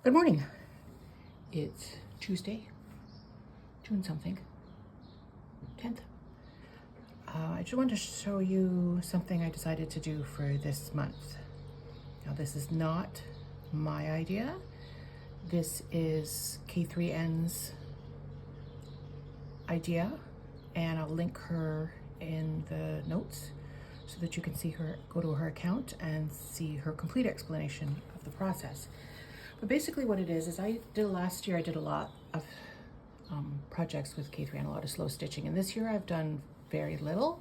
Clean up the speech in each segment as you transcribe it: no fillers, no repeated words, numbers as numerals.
Good morning. It's Tuesday, June something, 10th. I just wanted to show you something I decided to do for this month. Now, this is not my idea. This is K3N's idea, and I'll link her in the notes so that you can see her, go to her account and see her complete explanation of the process. But basically what it is I did last year, I did a lot of projects with Kathryn, a lot of slow stitching. And this year I've done very little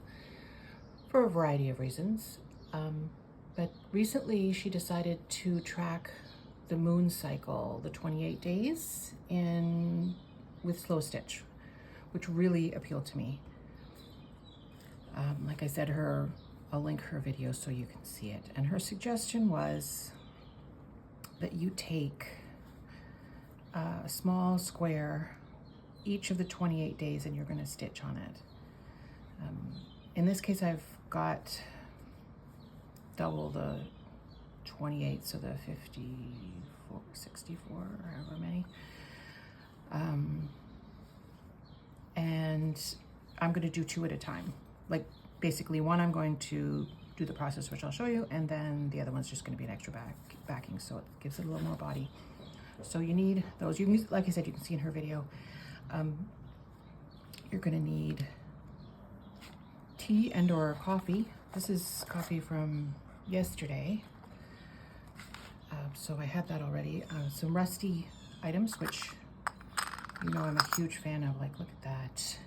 for a variety of reasons. But recently she decided to track the moon cycle, the 28 days with slow stitch, which really appealed to me. Like I said, I'll link her video so you can see it. And her suggestion was that you take a small square each of the 28 days and you're going to stitch on it. In this case, I've got double the 28, so the 54, 64, or however many. And I'm going to do two at a time. Like basically one, I'm going to do the process, which I'll show you, and then the other one's just going to be an extra backing, so it gives it a little more body. So you need those. You can, like I said, you can see in her video. You're going to need tea and or coffee. This is coffee from yesterday, so I had that already. Some rusty items, which you know I'm a huge fan of. Like, look at that.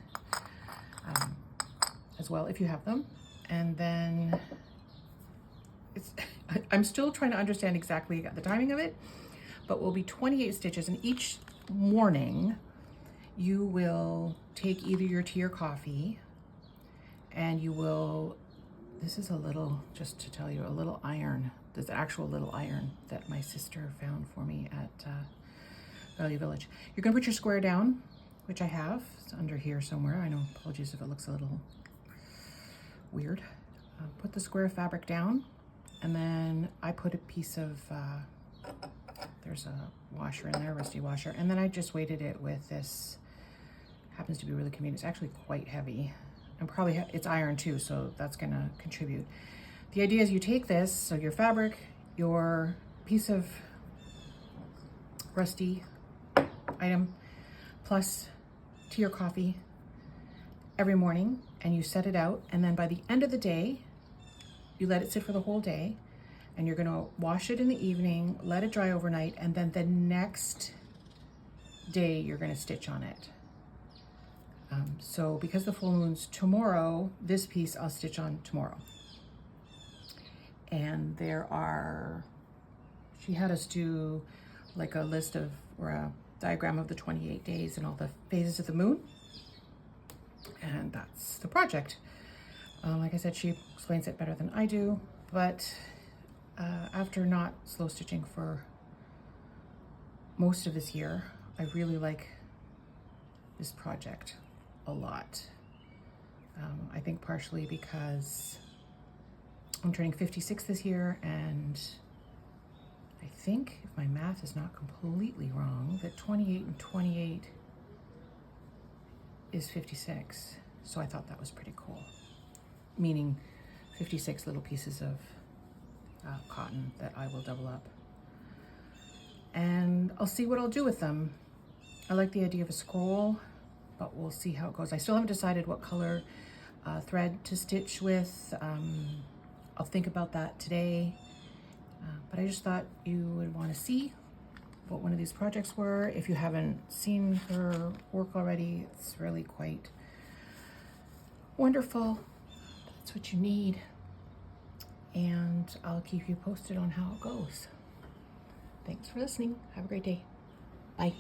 As well, if you have them. And then I'm still trying to understand exactly the timing of it, but will be 28 stitches, and each morning you will take either your tea or coffee, and you will, this is a little, just to tell you, a little iron. There's an actual little iron that my sister found for me at Value Village. You're gonna put your square down, which I have. It's under here somewhere. I know, apologies if it looks a little weird. Put the square fabric down, and then I put a piece of, there's a washer in there, rusty washer, and then I just weighted it with this, happens to be really convenient. It's actually quite heavy, and probably it's iron too, so that's gonna contribute. The idea is you take this, so your fabric, your piece of rusty item, plus tea or coffee every morning, and you set it out, and then by the end of the day, you let it sit for the whole day, and you're gonna wash it in the evening, let it dry overnight, and then the next day you're gonna stitch on it. So because the full moon's tomorrow, this piece I'll stitch on tomorrow. And she had us do like a list of, or a diagram of the 28 days and all the phases of the moon. And that's the project. Like I said, she explains it better than I do, but after not slow stitching for most of this year, I really like this project a lot. I think partially because I'm turning 56 this year, and I think, if my math is not completely wrong, that 28 and 28 is 56. So I thought that was pretty cool. Meaning 56 little pieces of cotton that I will double up. And I'll see what I'll do with them. I like the idea of a scroll, but we'll see how it goes. I still haven't decided what color thread to stitch with. I'll think about that today. But I just thought you would want to see what one of these projects were. If you haven't seen her work already, it's really quite wonderful. That's what you need. And I'll keep you posted on how it goes. Thanks for listening. Have a great day. Bye.